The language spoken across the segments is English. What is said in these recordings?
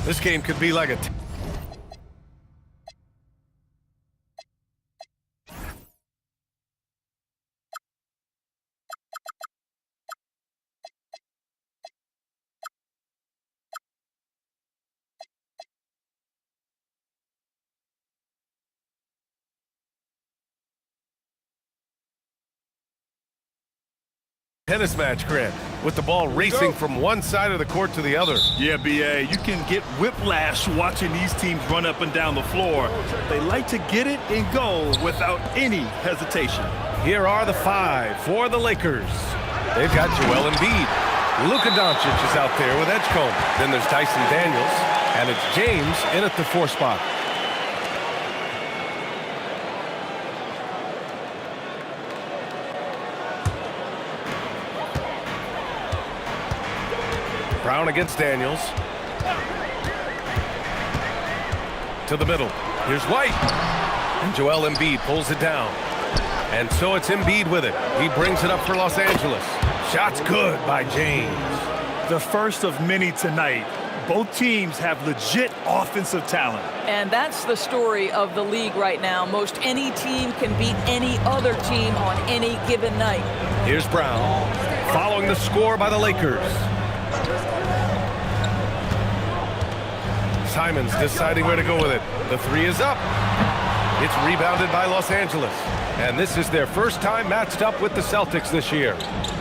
This game could be like a tennis match, Grant, with the ball racing from one side of the court to the other. Yeah, BA, you can get whiplash watching these teams run up and down the floor. They like to get it and go without any hesitation. Here are the 5 for the Lakers. They've got Joel Embiid. Luka Doncic is out there with Edgecombe. Then there's Dyson Daniels, and it's James in at the 4 spot. Brown against Daniels. To the middle. Here's White. And Joel Embiid pulls it down. And so it's Embiid with it. He brings it up for Los Angeles. Shot's good by James. The first of many tonight. Both teams have legit offensive talent. And that's the story of the league right now. Most any team can beat any other team on any given night. Here's Brown. Following the score by the Lakers. Simons deciding where to go with it. The 3 is up. It's rebounded by Los Angeles. And this is their first time matched up with the Celtics this year.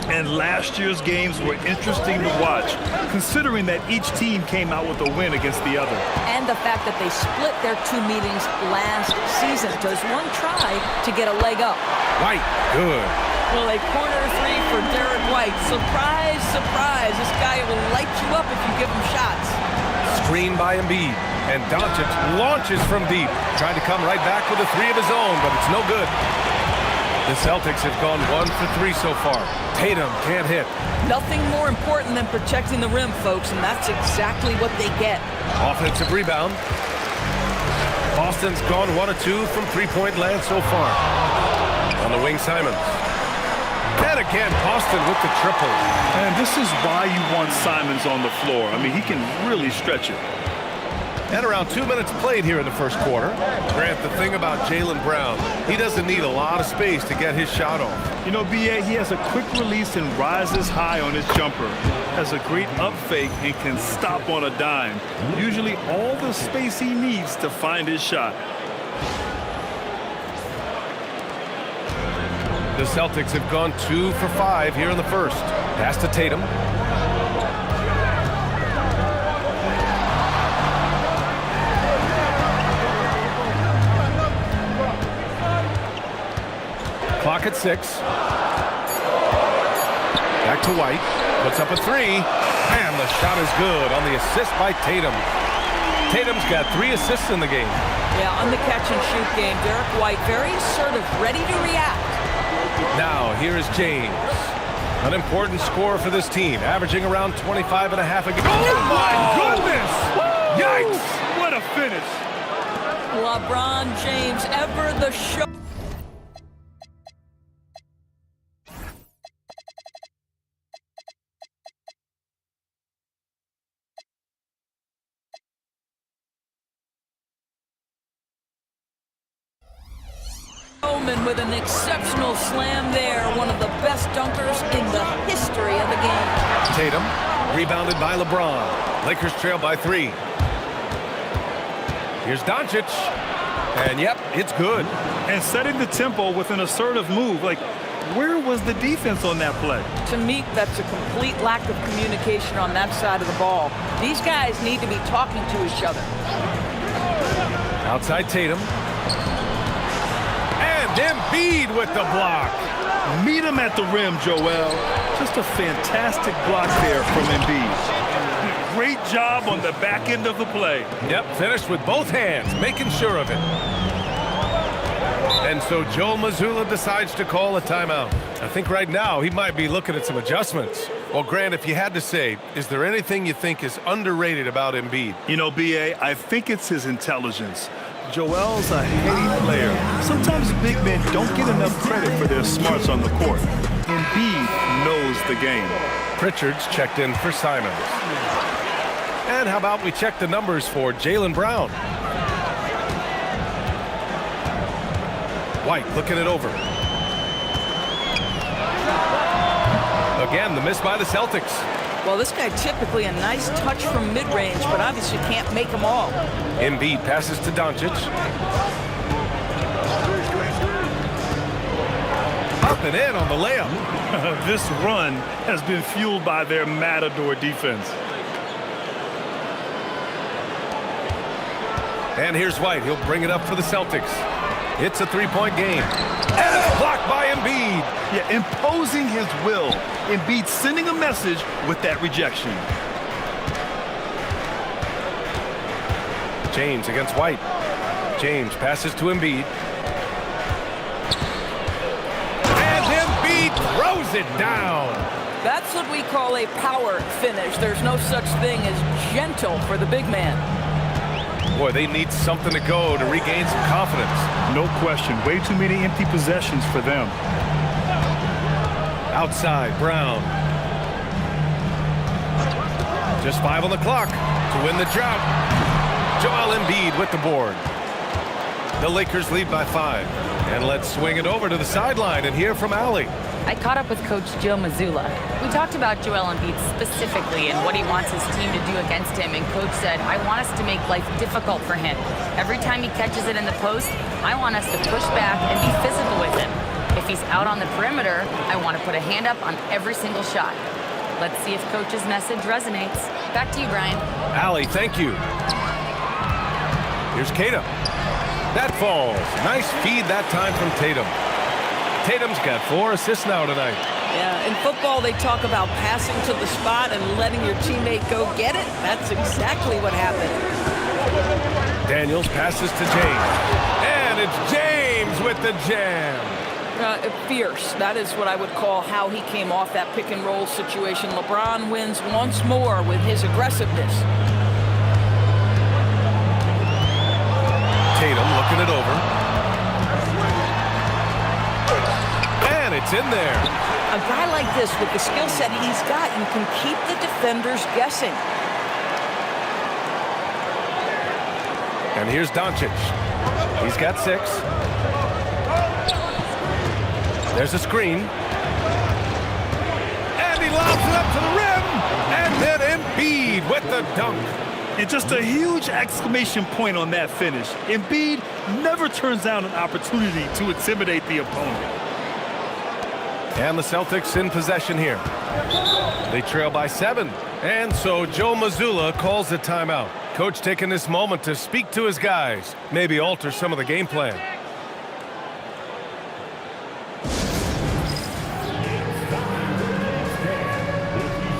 And last year's games were interesting to watch, considering that each team came out with a win against the other. And the fact that they split their 2 meetings last season. Does one try to get a leg up? White, good. Well, a corner 3 for Derek White. Surprise, surprise. This guy will light you up if you give him shots. Screen by Embiid. And Doncic launches from deep. Trying to come right back with a 3 of his own, but it's no good. The Celtics have gone 1 for 3 so far. Tatum can't hit. Nothing more important than protecting the rim, folks, and that's exactly what they get. Offensive rebound. Boston's gone 1 of 2 from 3-point land so far. On the wing, Simons. And again, Boston with the triple. And this is why you want Simons on the floor. I mean, he can really stretch it. And around 2 minutes played here in the first quarter. Grant, the thing about Jaylen Brown, he doesn't need a lot of space to get his shot off. You know, BA, he has a quick release and rises high on his jumper. Has a great up fake and can stop on a dime. Usually all the space he needs to find his shot. The Celtics have gone 2 for 5 here in the first. Pass to Tatum. Clock at 6. Back to White. Puts up a 3. And the shot is good on the assist by Tatum. Tatum's got 3 assists in the game. Yeah, on the catch-and-shoot game, Derek White very assertive, ready to react. Now, here is James. An important score for this team, averaging around 25.5 a game. Oh, my goodness! Yikes! What a finish! LeBron James, ever the show. With an exceptional slam there, one of the best dunkers in the history of the game. Tatum, rebounded by LeBron. Lakers trail by 3. Here's Doncic. And yep, it's good. And setting the tempo with an assertive move. Like, where was the defense on that play? To me, that's a complete lack of communication on that side of the ball. These guys need to be talking to each other. Outside Tatum. Embiid with the block. Meet him at the rim, Joel. Just a fantastic block there from Embiid. Great job on the back end of the play. Yep, finished with both hands, making sure of it. And so Joel Mazzulla decides to call a timeout. I think right now he might be looking at some adjustments. Well, Grant, if you had to say, is there anything you think is underrated about Embiid? You know, BA, I think it's his intelligence. Joel's a heady player. Sometimes big men don't get enough credit for their smarts on the court. Embiid knows the game. Pritchard's checked in for Simons. And how about we check the numbers for Jaylen Brown? White looking it over. Again, the miss by the Celtics. Well, this guy typically a nice touch from mid-range, but obviously can't make them all. Embiid passes to Doncic. Up and in on the layup. This run has been fueled by their matador defense. And here's White. He'll bring it up for the Celtics. It's a three-point game. And it's blocked by Embiid. Yeah, imposing his will. Embiid sending a message with that rejection. James against White. James passes to Embiid. And Embiid throws it down. That's what we call a power finish. There's no such thing as gentle for the big man. Boy, they need something to go to regain some confidence. No question. Way too many empty possessions for them. Outside, Brown. Just 5 on the clock to win the drought. Joel Embiid with the board. The Lakers lead by 5. And let's swing it over to the sideline and hear from Allie. I caught up with Coach Joe Mazzulla. We talked about Joel Embiid specifically and what he wants his team to do against him, and Coach said, I want us to make life difficult for him. Every time he catches it in the post, I want us to push back and be physical with him. If he's out on the perimeter, I want to put a hand up on every single shot. Let's see if Coach's message resonates. Back to you, Brian. Allie, thank you. Here's Tatum. That falls. Nice feed that time from Tatum. Tatum's got 4 assists now tonight. Yeah, in football, they talk about passing to the spot and letting your teammate go get it. That's exactly what happened. Daniels passes to James. And it's James with the jam. Fierce. That is what I would call how he came off that pick and roll situation. LeBron wins once more with his aggressiveness. Tatum looking it over. And it's in there. A guy like this, with the skill set he's got, you can keep the defenders guessing. And here's Doncic. He's got 6. There's a screen. And he lobs it up to the rim. And then Embiid with the dunk. And just a huge exclamation point on that finish. Embiid never turns down an opportunity to intimidate the opponent. And the Celtics in possession here. They trail by 7. And so Joe Mazzulla calls the timeout. Coach taking this moment to speak to his guys. Maybe alter some of the game plan.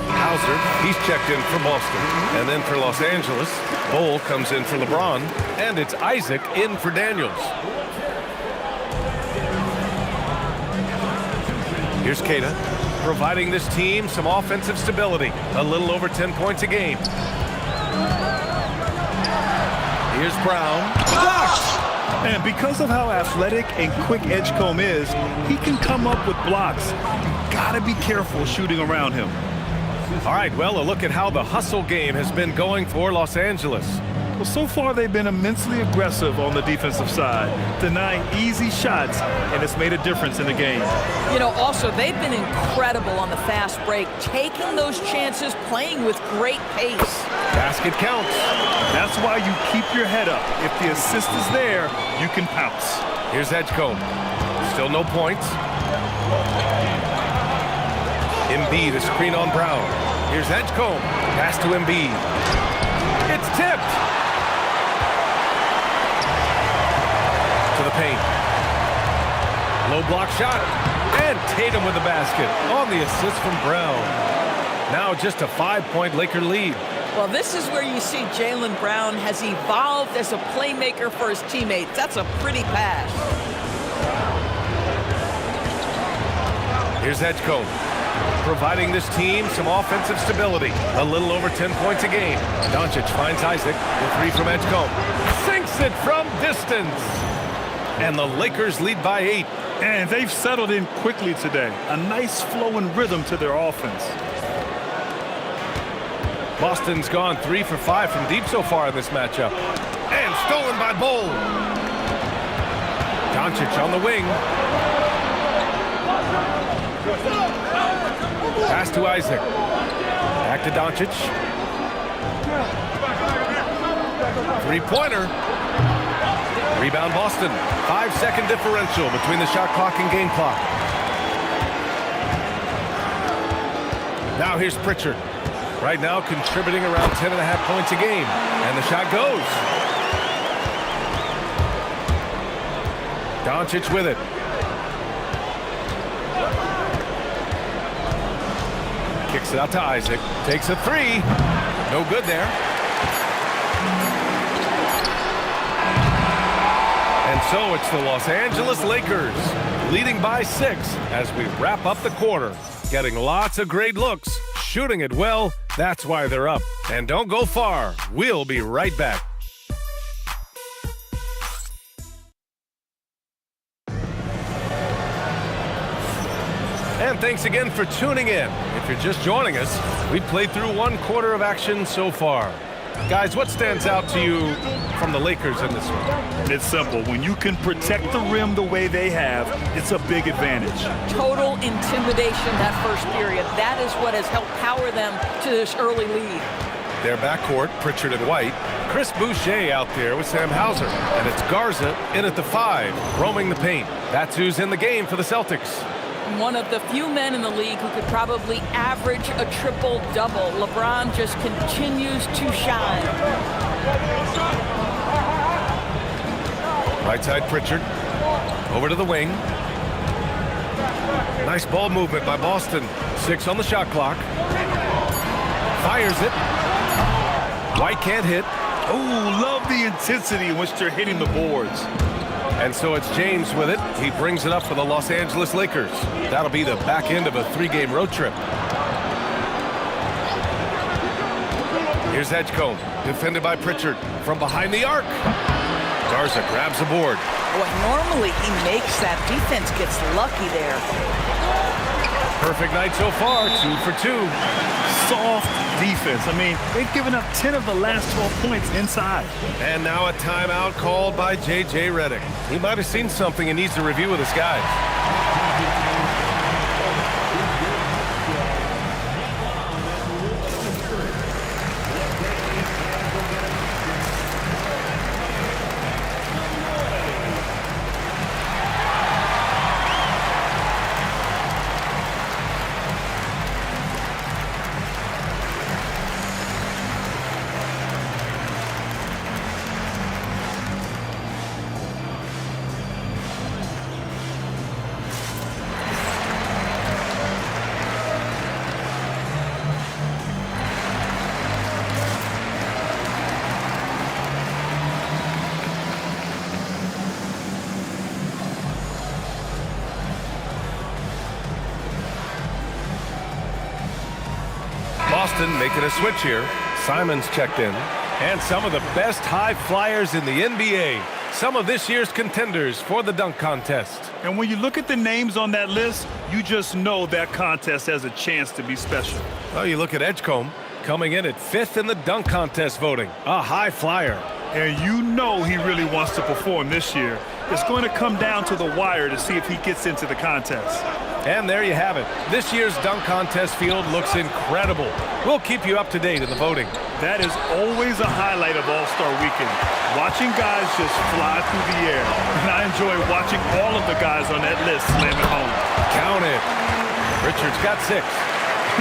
Hauser, he's checked in for Boston. And then for Los Angeles, Bol comes in for LeBron. And it's Isaac in for Daniels. Here's Keita, providing this team some offensive stability. A little over 10 points a game. Here's Brown. Blocked! And because of how athletic and quick Edgecombe is, he can come up with blocks. You gotta be careful shooting around him. All right, well, a look at how the hustle game has been going for Los Angeles. Well, so far they've been immensely aggressive on the defensive side, denying easy shots, and it's made a difference in the game. You know, also, they've been incredible on the fast break, taking those chances, playing with great pace. Basket counts. That's why you keep your head up. If the assist is there, you can pounce. Here's Edgecombe. Still no points. Embiid, a screen on Brown. Here's Edgecombe. Pass to Embiid. It's tipped. To the paint. Low block shot. And Tatum with the basket on the assist from Brown. Now just a 5-point Laker lead. Well, this is where you see Jaylen Brown has evolved as a playmaker for his teammates. That's a pretty pass. Here's Edgecombe, providing this team some offensive stability. A little over 10 points a game. Doncic finds Isaac. The 3 from Edgecombe. Sinks it from distance. And the Lakers lead by 8. And they've settled in quickly today. A nice flow and rhythm to their offense. Boston's gone 3 for 5 from deep so far in this matchup. And stolen by Bull. Doncic on the wing. Pass to Isaac. Back to Doncic. Three-pointer. Rebound Boston. 5-second differential between the shot clock and game clock. Now here's Pritchard. Right now contributing around 10.5 points a game. And the shot goes. Doncic with it. Kicks it out to Isaac. Takes a three. No good there. And so it's the Los Angeles Lakers leading by 6 as we wrap up the quarter. Getting lots of great looks, shooting it well. That's why they're up. And don't go far. We'll be right back. And thanks again for tuning in. If you're just joining us, we've played through 1 quarter of action so far. Guys, what stands out to you from the Lakers in this one? It's simple. When you can protect the rim the way they have, it's a big advantage. Total intimidation that first period. That is what has helped power them to this early lead. Their backcourt, Pritchard and White. Chris Boucher out there with Sam Hauser. And it's Garza in at the 5, roaming the paint. That's who's in the game for the Celtics. One of the few men in the league who could probably average a triple-double. LeBron just continues to shine. Right side Pritchard. Over to the wing. Nice ball movement by Boston. 6 on the shot clock. Fires it. White can't hit. Oh, love the intensity in which they're hitting the boards. And so it's James with it. He brings it up for the Los Angeles Lakers. That'll be the back end of a 3-game road trip. Here's Edgecombe, defended by Pritchard from behind the arc. Garza grabs the board. Boy, normally he makes that. Defense gets lucky there. Perfect night so far, 2 for 2. Soft defense. I mean, they've given up 10 of the last 12 points inside. And now a timeout called by J.J. Redick. He might have seen something and needs to review with his guys. Boston making a switch here. Simon's checked in. And some of the best high flyers in the NBA. Some of this year's contenders for the dunk contest. And when you look at the names on that list, you just know that contest has a chance to be special. Well, you look at Edgecombe coming in at 5th in the dunk contest voting. A high flyer. And you know he really wants to perform this year. It's going to come down to the wire to see if he gets into the contest. And there you have it. This year's dunk contest field looks incredible. We'll keep you up to date in the voting. That is always a highlight of All-Star Weekend. Watching guys just fly through the air. And I enjoy watching all of the guys on that list slam it home. Count it. Richard's got 6.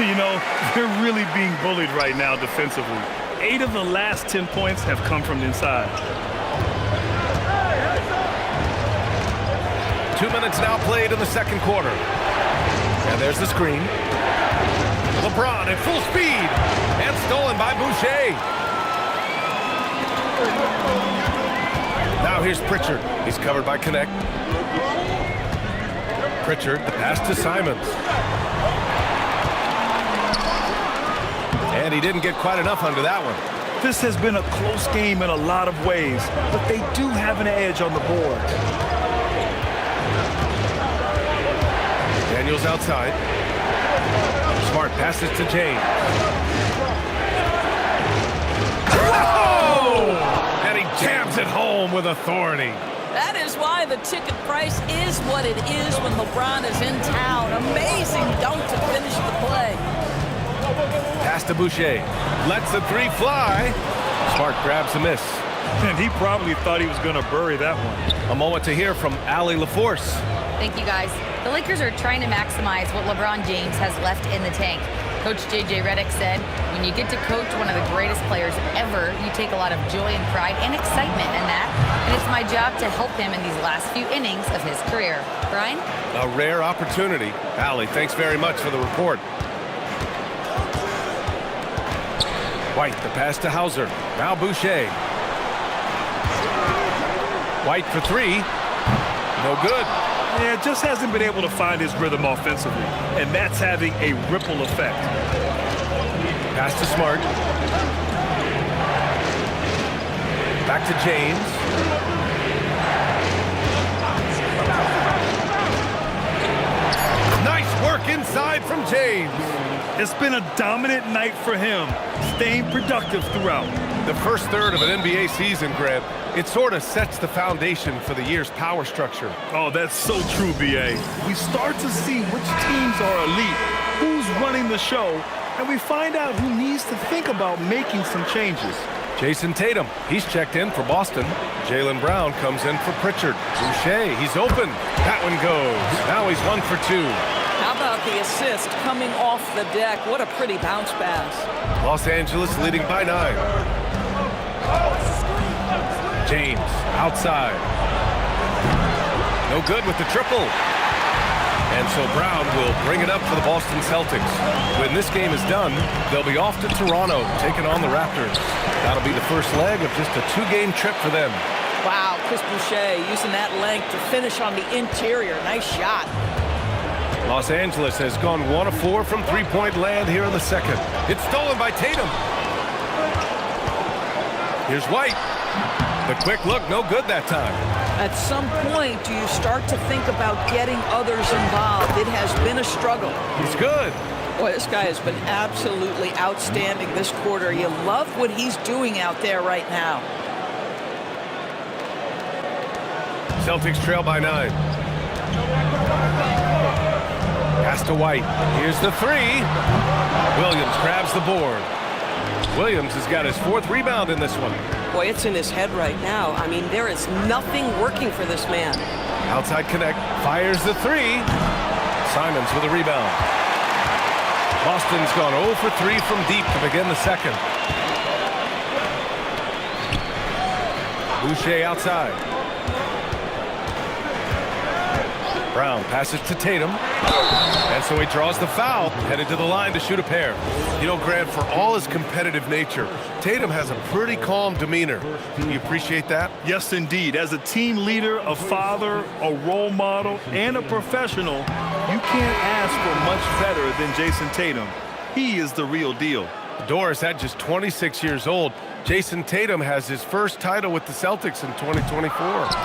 You know, they're really being bullied right now defensively. 8 of the last 10 points have come from inside. 2 minutes now played in the second quarter. And there's the screen. LeBron at full speed. And stolen by Boucher. Now here's Pritchard. He's covered by Connect. Pritchard, the pass to Simons. And he didn't get quite enough under that one. This has been a close game in a lot of ways, but they do have an edge on the board. Daniels outside. Smart passes to James. home with authority. That is why the ticket price is what it is when LeBron is in town. Amazing dunk to finish the play. Pass to Boucher. Lets the three fly. Smart grabs a miss. And he probably thought he was going to bury that one. A moment to hear from Allie LaForce. Thank you, guys. The Lakers are trying to maximize what LeBron James has left in the tank. Coach J.J. Redick said, when you get to coach one of the greatest players ever, you take a lot of joy and pride and excitement in that. And it's my job to help him in these last few innings of his career. Brian? A rare opportunity. Allie, thanks very much for the report. White, the pass to Hauser. Now Boucher. White for three. No good. Yeah, just hasn't been able to find his rhythm offensively, and that's having a ripple effect. Pass to Smart. Back to James. Nice work inside from James. It's been a dominant night for him, staying productive throughout. The first third of an NBA season, Greg, it sort of sets the foundation for the year's power structure. Oh, that's so true, B.A. We start to see which teams are elite, who's running the show, and we find out who needs to think about making some changes. Jason Tatum, he's checked in for Boston. Jaylen Brown comes in for Pritchard. Boucher, he's open. That one goes. Now he's 1 for 2. How about the assist coming off the deck? What a pretty bounce pass. Los Angeles leading by 9. James, outside. No good with the triple. And so Brown will bring it up for the Boston Celtics. When this game is done, they'll be off to Toronto, taking on the Raptors. That'll be the first leg of just a 2-game trip for them. Wow, Chris Boucher using that length to finish on the interior. Nice shot. Los Angeles has gone 1 of 4 from three-point land here in the second. It's stolen by Tatum. Here's White. The quick look, no good that time. At some point, do you start to think about getting others involved? It has been a struggle. He's good. Boy, this guy has been absolutely outstanding this quarter. You love what he's doing out there right now. Celtics trail by 9. Pass to White. Here's the three. Williams grabs the board. Williams has got his 4th rebound in this one. Boy, it's in his head right now. I mean, there is nothing working for this man. Outside connect. Fires the three. Simons with a rebound. Boston's gone 0 for 3 from deep to begin the second. Boucher outside. Brown passes to Tatum. And so he draws the foul, headed to the line to shoot a pair. You know, Grant, for all his competitive nature, Tatum has a pretty calm demeanor. You appreciate that? Yes, indeed. As a team leader, a father, a role model, and a professional, you can't ask for much better than Jason Tatum. He is the real deal. Doris at just 26 years old. Jason Tatum has his first title with the Celtics in 2024.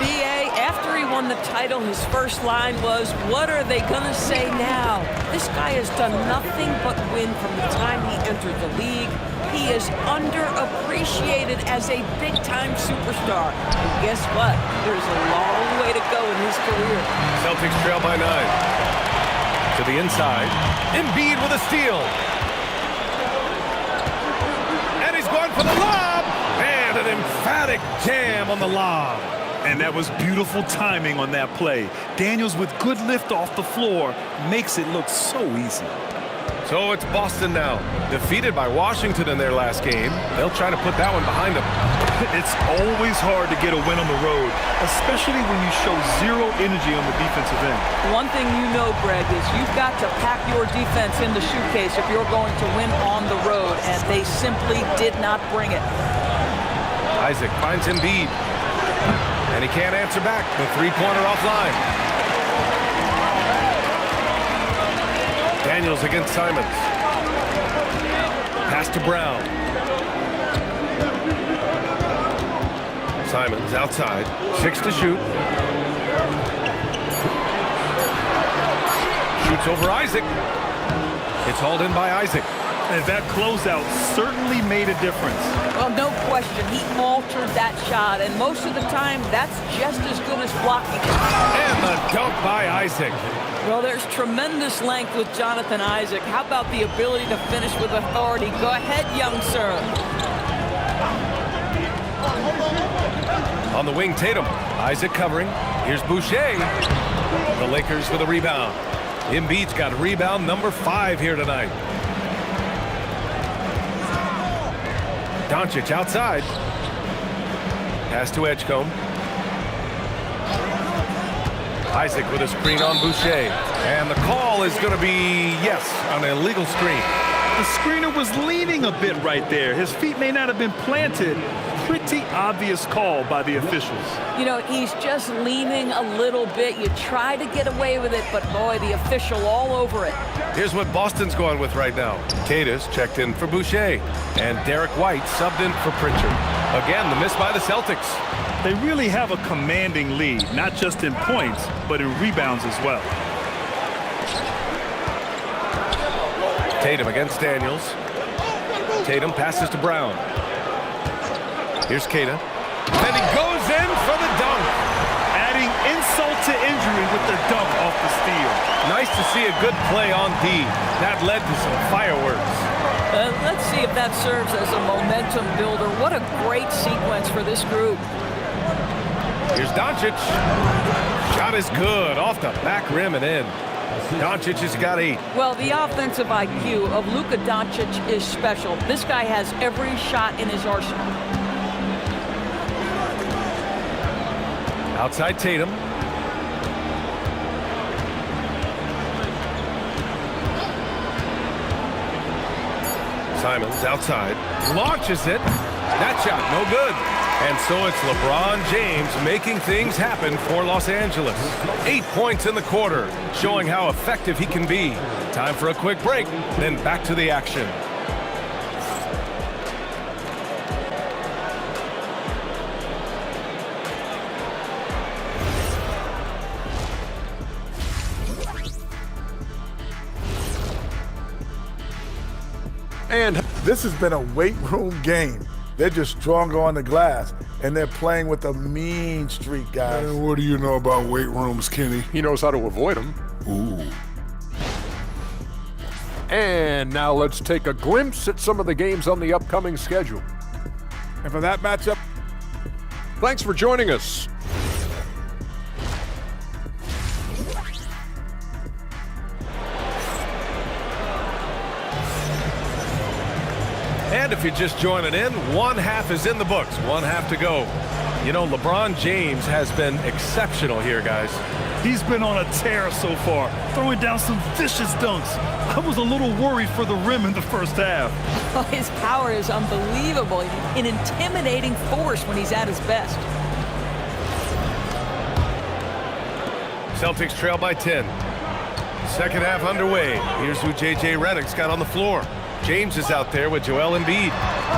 B.A., after he won the title, his first line was, what are they going to say now? This guy has done nothing but win from the time he entered the league. He is underappreciated as a big-time superstar. And guess what? There's a long way to go in his career. Celtics trail by 9. To the inside. Embiid with a steal. And he's going for the lob. And an emphatic jam on the lob. And that was beautiful timing on that play. Daniels with good lift off the floor makes it look so easy. So it's Boston now, defeated by Washington in their last game. They'll try to put that one behind them. It's always hard to get a win on the road, especially when you show zero energy on the defensive end. One thing you know, Greg, is you've got to pack your defense in the shoe-case if you're going to win on the road, and they simply did not bring it. Isaac finds Embiid, and he can't answer back. The three-pointer offline. Daniels against Simons. Pass to Brown. Simons outside. 6 to shoot. Shoots over Isaac. It's hauled in by Isaac. And that closeout certainly made a difference. Well, no question. He altered that shot, and most of the time, that's just as good as blocking. And the dunk by Isaac. Well, there's tremendous length with Jonathan Isaac. How about the ability to finish with authority? Go ahead, young sir. On the wing, Tatum. Isaac covering. Here's Boucher. The Lakers with a rebound. Embiid's got rebound number 5 here tonight. Doncic outside. Pass to Edgecombe. Isaac with a screen on Boucher. And the call is going to be, yes, an illegal screen. The screener was leaning a bit right there. His feet may not have been planted. Pretty obvious call by the officials. You know, he's just leaning a little bit. You try to get away with it, but boy, the official all over it. Here's what Boston's going with right now. Tatus checked in for Boucher. And Derek White subbed in for Pritchard. Again, the miss by the Celtics. They really have a commanding lead, not just in points, but in rebounds as well. Tatum against Daniels. Tatum passes to Brown. Here's Keita. And he goes in for the dunk. Adding insult to injury with the dunk off the steal. Nice to see a good play on D. That led to some fireworks. Let's see if that serves as a momentum builder. What a great sequence for this group. Here's Doncic. Shot is good. Off the back rim and in. Doncic has got 8. Well, the offensive IQ of Luka Doncic is special. This guy has every shot in his arsenal. Outside Tatum. Simons outside. Launches it. That shot no good. And so it's LeBron James making things happen for Los Angeles. 8 points in the quarter, showing how effective he can be. Time for a quick break, then back to the action. And this has been a weight room game. They're just stronger on the glass, and they're playing with a mean streak, guys. And what do you know about weight rooms, Kenny? He knows how to avoid them. Ooh. And now let's take a glimpse at some of the games on the upcoming schedule. And for that matchup, Thanks for joining us. And if you're just joining in, one half is in the books, one half to go. You know, LeBron James has been exceptional here, guys. He's been on a tear so far, throwing down some vicious dunks. I was a little worried for the rim in the first half. Oh, his power is unbelievable. An intimidating force when he's at his best. Celtics trail by 10. Second half underway. Here's who J.J. Redick's got on the floor. James is out there with Joel Embiid.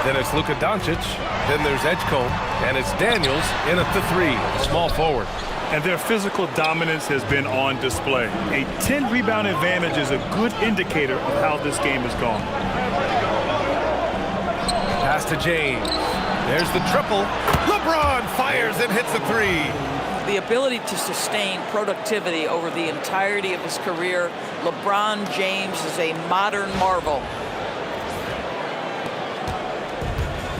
Then it's Luka Doncic. Then there's Edgecombe. And it's Daniels in at the 3, small forward. And their physical dominance has been on display. A 10-rebound advantage is a good indicator of how this game has gone. Pass to James. There's the triple. LeBron fires and hits the 3. The ability to sustain productivity over the entirety of his career, LeBron James is a modern marvel.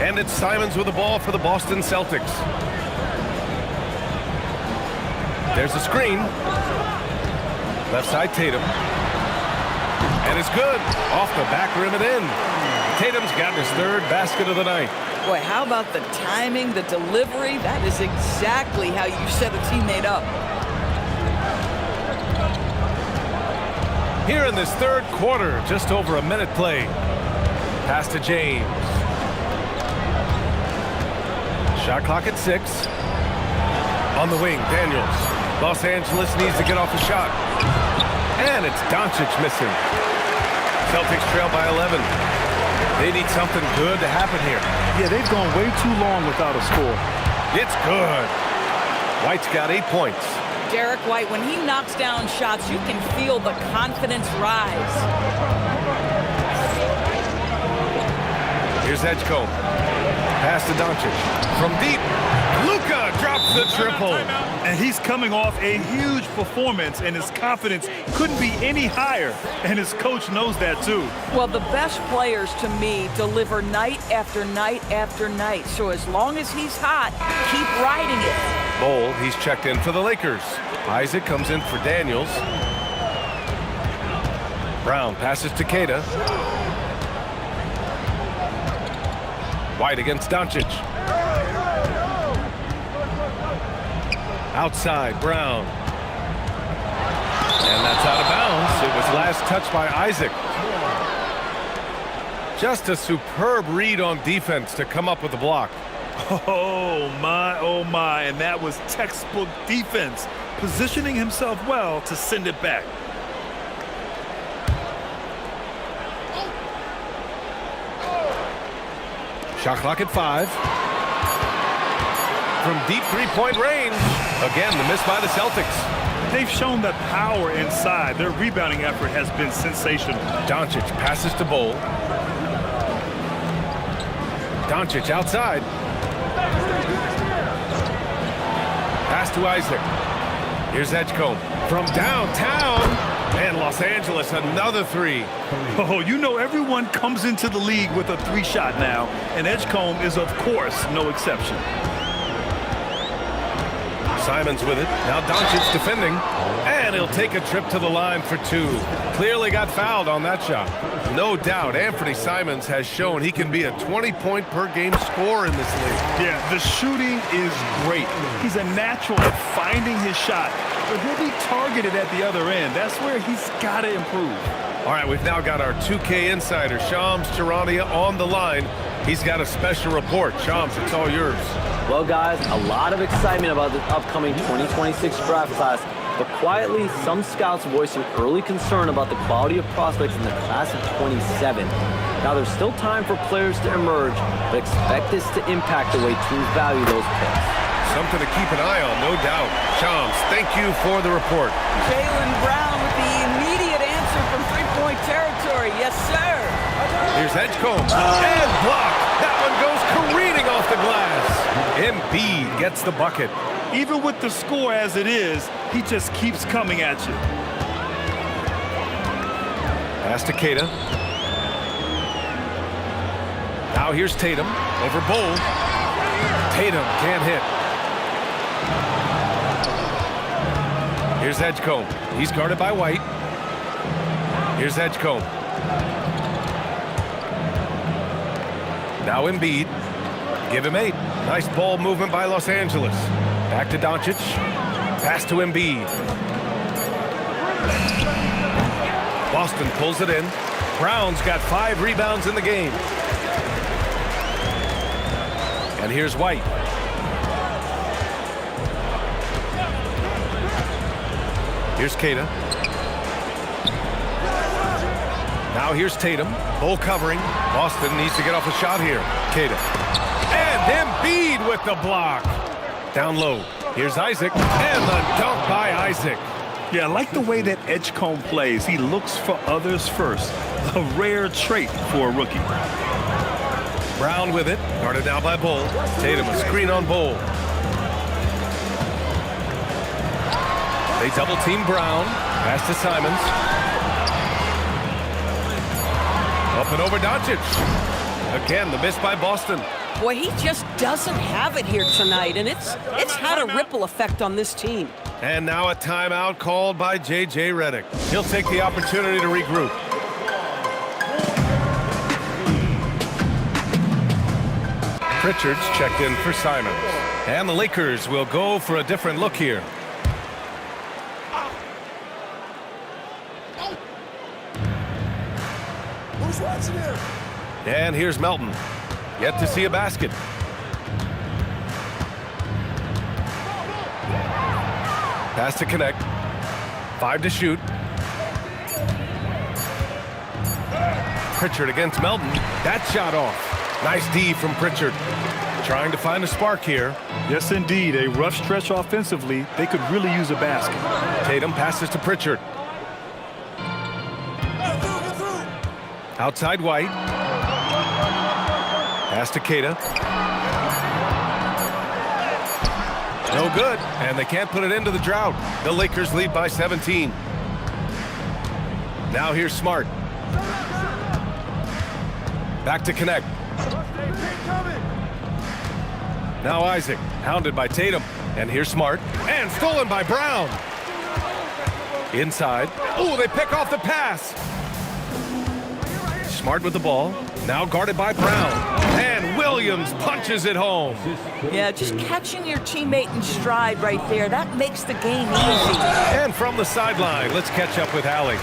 And it's Simons with the ball for the Boston Celtics. There's a screen. Left side Tatum. And it's good. Off the back rim and in. Tatum's got his 3rd basket of the night. Boy, how about the timing, the delivery? That is exactly how you set a teammate up. Here in this 3rd quarter, just over a minute played. Pass to James. Shot clock at 6. On the wing, Daniels. Los Angeles needs to get off a shot. And it's Doncic missing. Celtics trail by 11. They need something good to happen here. Yeah, they've gone way too long without a score. It's good. White's got 8 points. Derek White, when he knocks down shots, you can feel the confidence rise. Here's Edgecombe. Pass to Doncic. From deep, Luka drops the triple. And he's coming off a huge performance, and his confidence couldn't be any higher. And his coach knows that, too. Well, the best players, to me, deliver night after night after night. So as long as he's hot, keep riding it. Bol, he's checked in for the Lakers. Isaac comes in for Daniels. Brown passes to Queta. White against Doncic. Outside, Brown. And that's out of bounds. It was last touched by Isaac. Just a superb read on defense to come up with the block. Oh, my. And that was textbook defense, positioning himself well to send it back. Shot clock at 5. From deep three-point range. Again, the miss by the Celtics. They've shown that power inside. Their rebounding effort has been sensational. Doncic passes to Bol. Doncic outside. Pass to Isaac. Here's Edgecombe from downtown. And Los Angeles, another three. Oh, you know everyone comes into the league with a three-shot now, and Edgecombe is, of course, no exception. Simons with it. Now Doncic defending. And he'll take a trip to the line for 2. Clearly got fouled on that shot. No doubt, Anthony Simons has shown he can be a 20-point-per-game scorer in this league. Yeah, the shooting is great. He's a natural at finding his shot, but he'll be targeted at the other end. That's where he's got to improve. All right, we've now got our 2K insider, Shams Charania, on the line. He's got a special report. Shams, it's all yours. Well, guys, a lot of excitement about the upcoming 2026 draft class, but quietly, some scouts voicing early concern about the quality of prospects in the class of 27. Now, there's still time for players to emerge, but expect this to impact the way teams value those picks. Something to keep an eye on, no doubt. Shams, thank you for the report. Jaylen Brown with the immediate answer from three-point territory. Yes, sir. Here's Edgecombe. And blocked. That one goes careening off the glass. Embiid gets the bucket. Even with the score as it is, he just keeps coming at you. Pass to Queta. Now here's Tatum over Bol. Tatum can't hit. Here's Edgecombe. He's guarded by White. Here's Edgecombe. Now Embiid. Give him 8. Nice ball movement by Los Angeles. Back to Doncic. Pass to Embiid. Boston pulls it in. Brown's got 5 rebounds in the game. And here's White. Here's Queta. Now here's Tatum. Bol covering. Boston needs to get off a shot here. Queta. And Embiid with the block. Down low. Here's Isaac. And the dunk by Isaac. Yeah, I like the way that Edgecombe plays. He looks for others first. A rare trait for a rookie. Brown with it. Guarded now by Bol. Tatum a screen on Bol. They double team Brown. Pass to Simons. Up and over Doncic. Again, the miss by Boston. Boy, he just doesn't have it here tonight, and it's had a ripple effect on this team. And now a timeout called by J.J. Redick. He'll take the opportunity to regroup. Pritchard's checked in for Simons. And the Lakers will go for a different look here. Who's watching here? And here's Melton. Yet to see a basket. Pass to connect. 5 to shoot. Pritchard against Melton. That shot off. Nice D from Pritchard. Trying to find a spark here. Yes, indeed. A rough stretch offensively. They could really use a basket. Tatum passes to Pritchard. Outside White. Pass to Keita. No good, and they can't put it into the drought. The Lakers lead by 17. Now here's Smart. Back to connect. Now Isaac, hounded by Tatum. And here's Smart. And stolen by Brown. Inside. Ooh, they pick off the pass. Smart with the ball. Now guarded by Brown. And Williams punches it home. Yeah, just catching your teammate in stride right there. That makes the game easy. And from the sideline, let's catch up with Allie.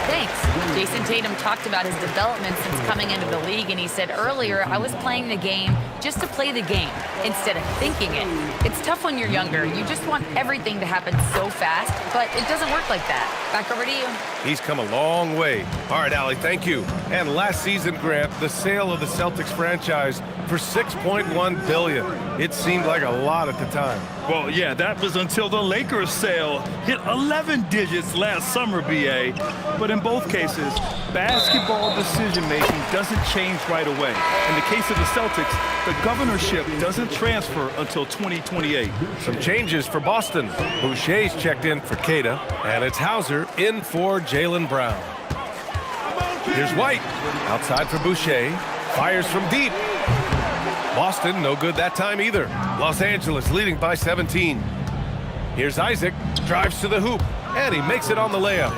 Thanks. Jason Tatum talked about his development since coming into the league, and he said earlier, I was playing the game just to play the game instead of thinking it. It's tough when you're younger. You just want everything to happen so fast, but it doesn't work like that. Back over to you. He's come a long way. All right, Allie, thank you. And last season, Grant, the sale of the Celtics franchise for $6.1 billion. It seemed like a lot at the time. Well, yeah, that was until the Lakers sale hit 11 digits last summer, BA. But in both cases, basketball decision-making doesn't change right away. In the case of the Celtics, the governorship doesn't transfer until 2028. Some changes for Boston. Boucher's checked in for Keita, and it's Hauser in for Jaylen Brown. Here's White, outside for Boucher, fires from deep. Boston, no good that time either. Los Angeles leading by 17. Here's Isaac, drives to the hoop, and he makes it on the layup.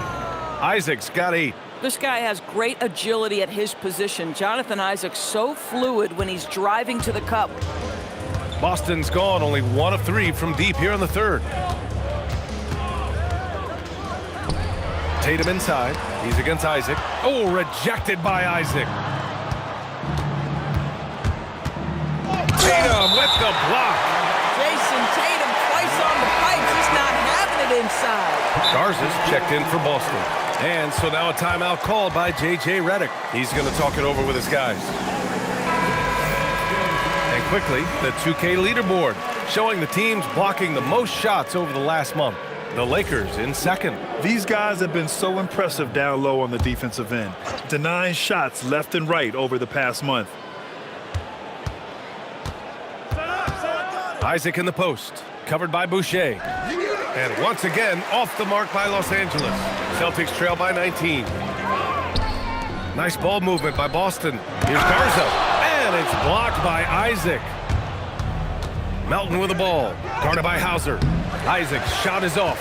Isaac's got 8. This guy has great agility at his position. Jonathan Isaac's so fluid when he's driving to the cup. Boston's gone only 1 of 3 from deep here in the third. Tatum inside. He's against Isaac. Oh, rejected by Isaac. Tatum with the block. Jason Tatum twice on the pipes. He's not having it inside. Garza's checked in for Boston. And so now a timeout called by J.J. Redick. He's going to talk it over with his guys. And quickly, the 2K leaderboard, showing the teams blocking the most shots over the last month. The Lakers in second. These guys have been so impressive down low on the defensive end, denying shots left and right over the past month. Isaac in the post, covered by Boucher. And once again, off the mark by Los Angeles. Celtics trail by 19. Nice ball movement by Boston. Here's Garza, and it's blocked by Isaac. Melton with the ball, guarded by Hauser. Isaac's shot is off.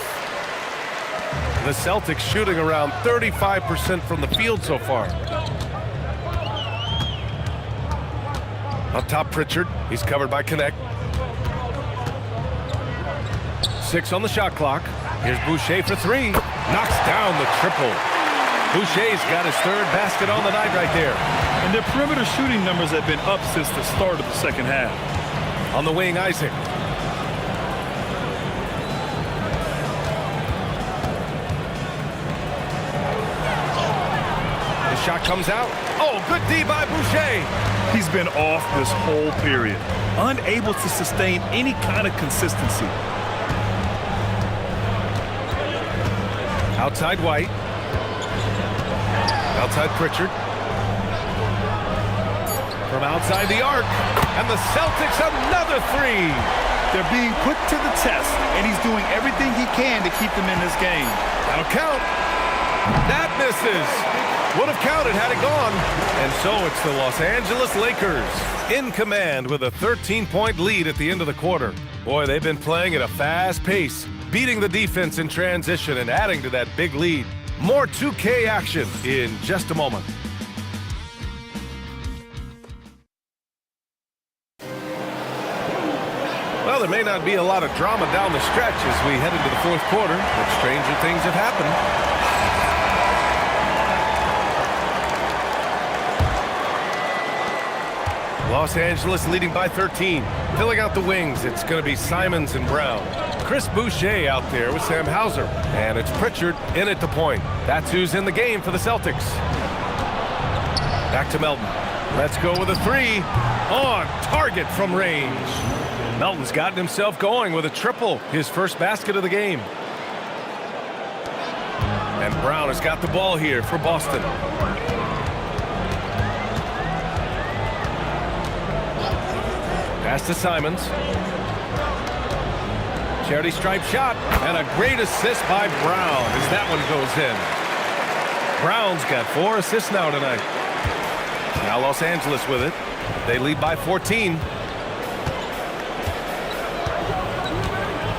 The Celtics shooting around 35% from the field so far. Up top, Pritchard. He's covered by Connect. 6 on the shot clock. Here's Boucher for 3. Knocks down the triple. Boucher's got his third basket on the night right there. And their perimeter shooting numbers have been up since the start of the second half. On the wing, Isaac. The shot comes out. Oh, good D by Boucher. He's been off this whole period, unable to sustain any kind of consistency. Outside White. Outside Pritchard. From outside the arc. And the Celtics another 3. They're being put to the test, and he's doing everything he can to keep them in this game. That'll count. That misses. Would have counted had it gone. And so it's the Los Angeles Lakers in command with a 13-point lead at the end of the quarter. Boy, they've been playing at a fast pace, beating the defense in transition and adding to that big lead. More 2K action in just a moment. Well, there may not be a lot of drama down the stretch as we head into the fourth quarter, but stranger things have happened. Los Angeles leading by 13. Filling out the wings, it's going to be Simons and Brown. Chris Boucher out there with Sam Hauser. And it's Pritchard in at the point. That's who's in the game for the Celtics. Back to Melton. Let's go with a 3. On target from range. Melton's gotten himself going with a triple. His first basket of the game. And Brown has got the ball here for Boston. Pass to Simons. Charity stripe shot, and a great assist by Brown as that one goes in. Brown's got 4 assists now tonight. Now Los Angeles with it. They lead by 14.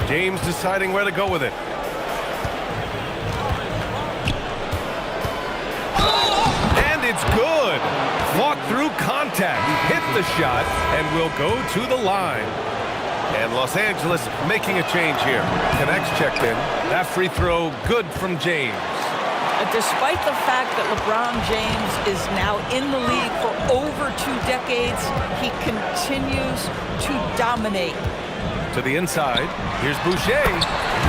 James deciding where to go with it. And it's good. Fought through contact, hit the shot, and will go to the line. And Los Angeles making a change here. Connects checked in. That free throw good from James. Despite the fact that LeBron James is now in the league for over 2 decades, he continues to dominate. To the inside. Here's Boucher.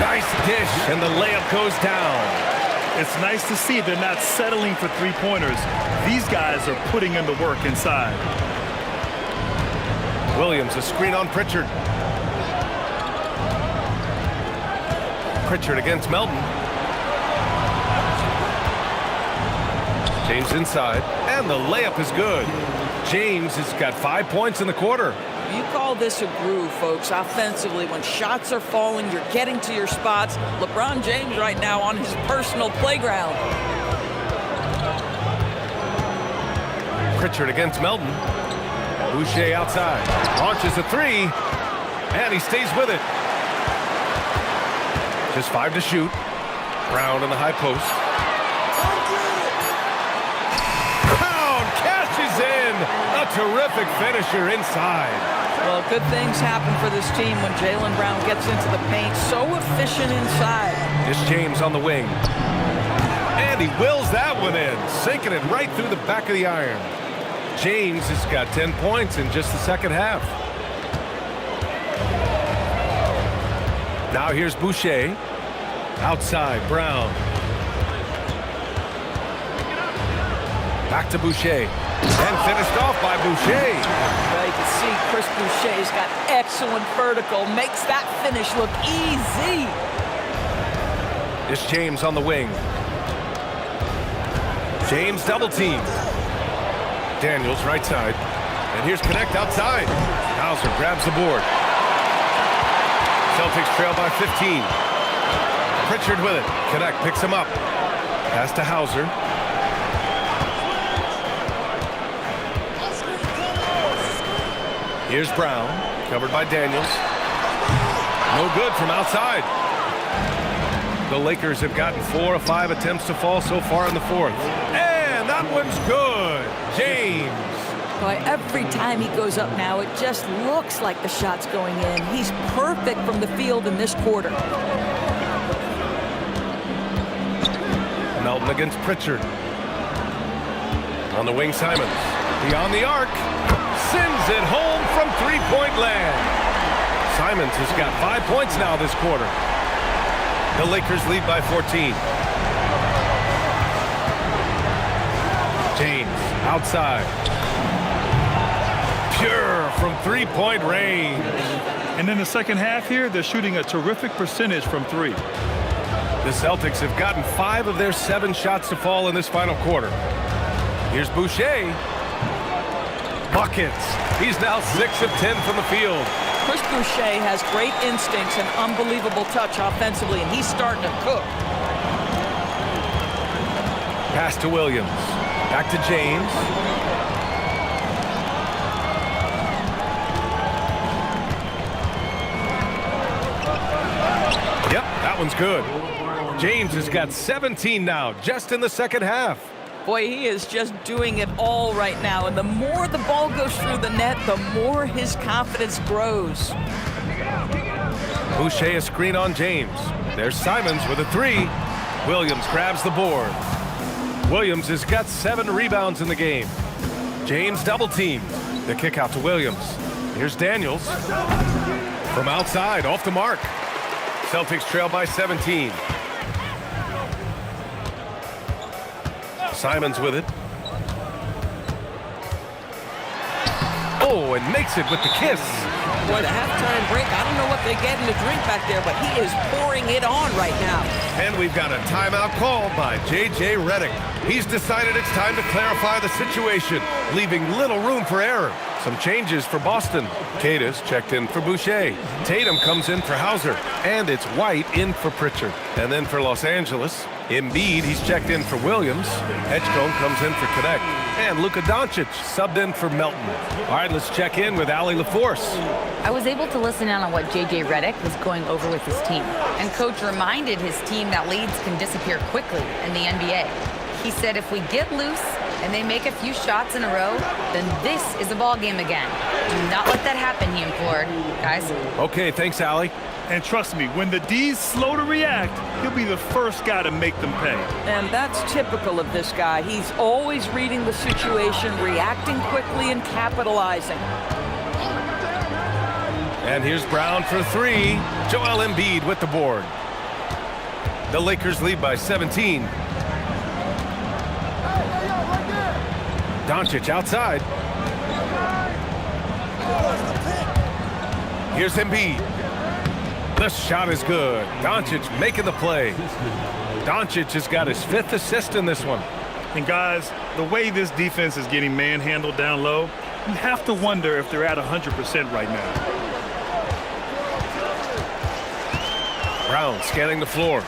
Nice dish, and the layup goes down. It's nice to see they're not settling for three-pointers. These guys are putting in the work inside. Williams, a screen on Pritchard. Pritchard against Melton. James inside, and the layup is good. James has got 5 points in the quarter. You call this a groove, folks. Offensively, when shots are falling, you're getting to your spots. LeBron James right now on his personal playground. Pritchard against Melton. Boucher outside. Launches a 3, and he stays with it. Just 5 to shoot. Brown in the high post. Brown cashes in. A terrific finisher inside. Well, good things happen for this team when Jaylen Brown gets into the paint. So efficient inside. This James on the wing. And he wills that one in, sinking it right through the back of the iron. James has got 10 points in just the second half. Now here's Boucher. Outside, Brown. Back to Boucher. And finished off by Boucher. Well, you can see Chris Boucher's got excellent vertical. Makes that finish look easy. This James on the wing. James double team. Daniels right side. And here's Connect outside. Hauser grabs the board. Celtics trail by 15. Pritchard with it. Connect picks him up. Pass to Hauser. Here's Brown, covered by Daniels. No good from outside. The Lakers have gotten 4 of 5 attempts to fall so far in the fourth. And that one's good. James. Boy, every time he goes up now, it just looks like the shot's going in. He's perfect from the field in this quarter. Melton against Pritchard. On the wing, Simons. Beyond the arc. Sends it home from three-point land. Simons has got 5 points now this quarter. The Lakers lead by 14. James outside. Pure from three-point range. And in the second half here, they're shooting a terrific percentage from 3. The Celtics have gotten 5 of their 7 shots to fall in this final quarter. Here's Boucher. Buckets. He's now 6 of 10 from the field. Chris Boucher has great instincts and unbelievable touch offensively, and he's starting to cook. Pass to Williams. Back to James. Yep, that one's good. James has got 17 now, just in the second half. Boy, he is just doing it all right now, and the more the ball goes through the net, the more his confidence grows. Boucher a screen on James. There's Simons with a 3. Williams grabs the board. Williams has got 7 rebounds in the game. James double team. The kick out to Williams. Here's Daniels. From outside, off the mark. Celtics trail by 17. Simons with it. Oh, and makes it with the kiss. Boy, the halftime break, I don't know what they get in the drink back there, but he is pouring it on right now. And we've got a timeout called by J.J. Redick. He's decided it's time to clarify the situation, leaving little room for error. Some changes for Boston. Cadis checked in for Boucher. Tatum comes in for Hauser. And it's White in for Pritchard. And then for Los Angeles, Embiid, he's checked in for Williams. Edgecombe comes in for Connect. And Luka Doncic subbed in for Melton. All right, let's check in with Allie LaForce. I was able to listen in on what J.J. Redick was going over with his team. And Coach reminded his team that leads can disappear quickly in the NBA. He said if we get loose and they make a few shots in a row, then this is a ball game again. Do not let that happen, he implored. Guys? Okay, thanks, Allie. And trust me, when the D's slow to react, he'll be the first guy to make them pay. And that's typical of this guy. He's always reading the situation, reacting quickly, and capitalizing. And here's Brown for three. Joel Embiid with the board. The Lakers lead by 17. Doncic outside. Here's Embiid. The shot is good. Doncic making the play. Doncic has got his 5th assist in this one. And guys, the way this defense is getting manhandled down low, you have to wonder if they're at 100% right now. Brown scanning the floor.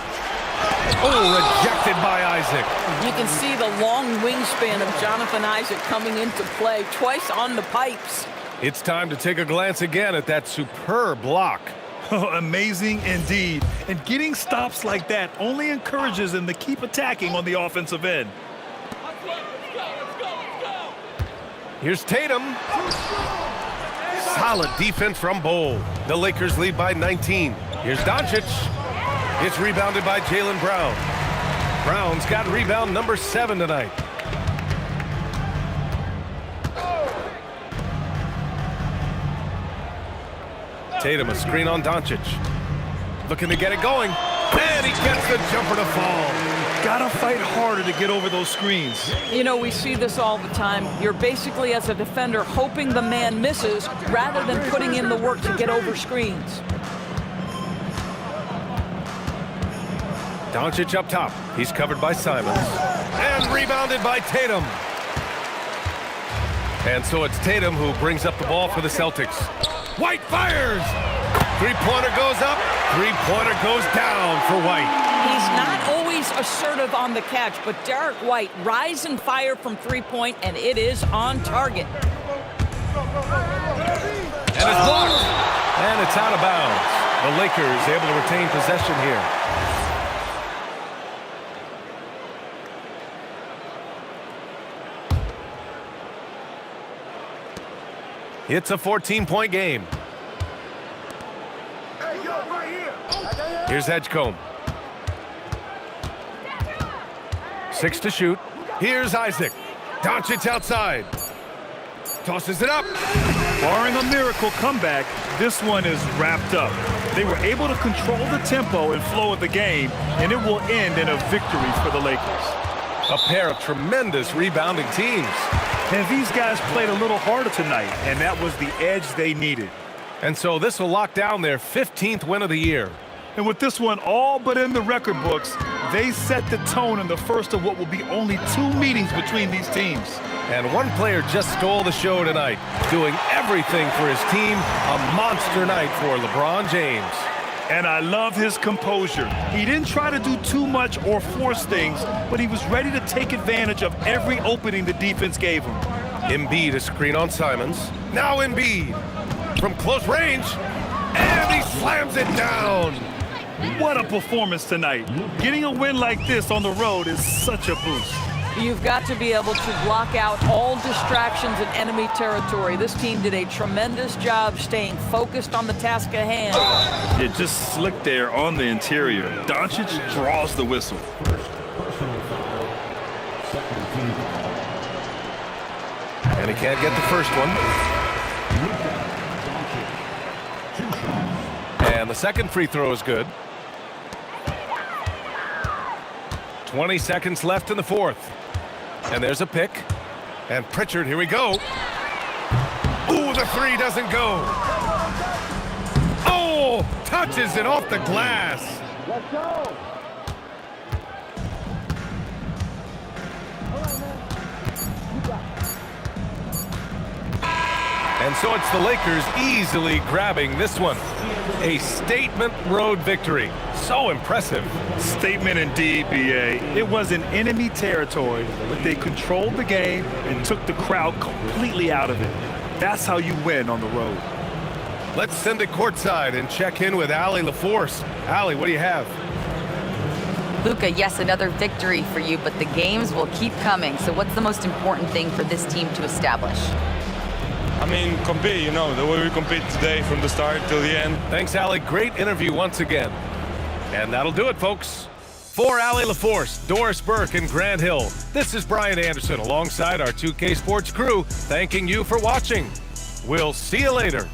Oh, rejected by Isaac. You can see the long wingspan of Jonathan Isaac coming into play, twice on the pipes. It's time to take a glance again at that superb block. Amazing indeed. And getting stops like that only encourages them to keep attacking on the offensive end. Here's Tatum. Solid defense from Bol. The Lakers lead by 19. Here's Doncic. It's rebounded by Jaylen Brown. Brown's got rebound number 7 tonight. Tatum, a screen on Doncic. Looking to get it going. And he gets the jumper to fall. Gotta fight harder to get over those screens. You know, we see this all the time. You're basically, as a defender, hoping the man misses rather than putting in the work to get over screens. Doncic up top. He's covered by Simons. And rebounded by Tatum. And so it's Tatum who brings up the ball for the Celtics. White fires! Three-pointer goes up. Three-pointer goes down for White. He's not always assertive on the catch, but Derek White rise and fire from three-point, and it is on target. And it's blocked. And it's out of bounds. The Lakers able to retain possession here. It's a 14-point game. Here's Edgecombe. 6 to shoot. Here's Isaac. Doncic outside. Tosses it up. Barring a miracle comeback, this one is wrapped up. They were able to control the tempo and flow of the game, and it will end in a victory for the Lakers. A pair of tremendous rebounding teams. And these guys played a little harder tonight, and that was the edge they needed. And so this will lock down their 15th win of the year. And with this one all but in the record books, they set the tone in the first of what will be only 2 meetings between these teams. And one player just stole the show tonight, doing everything for his team. A monster night for LeBron James. And I love his composure. He didn't try to do too much or force things, but he was ready to take advantage of every opening the defense gave him. Embiid, a screen on Simons. Now Embiid from close range, and he slams it down. What a performance tonight. Getting a win like this on the road is such a boost. You've got to be able to block out all distractions in enemy territory. This team did a tremendous job staying focused on the task at hand. It just slick there on the interior. Doncic draws the whistle. And he can't get the first one. And the second free throw is good. 20 seconds left in the fourth. And there's a pick. And Pritchard, here we go. Ooh, the three doesn't go. Oh, touches it off the glass. Let's go. And so it's the Lakers easily grabbing this one. A statement road victory. So impressive. Statement indeed, BA. It was in enemy territory, but they controlled the game and took the crowd completely out of it. That's how you win on the road. Let's send it courtside and check in with Allie LaForce. Allie, what do you have? Luka, yes, another victory for you, but the games will keep coming. So what's the most important thing for this team to establish? I mean, compete, you know, the way we compete today from the start till the end. Thanks, Allie. Great interview once again. And that'll do it, folks. For Allie LaForce, Doris Burke, and Grant Hill, this is Brian Anderson alongside our 2K Sports crew, thanking you for watching. We'll see you later.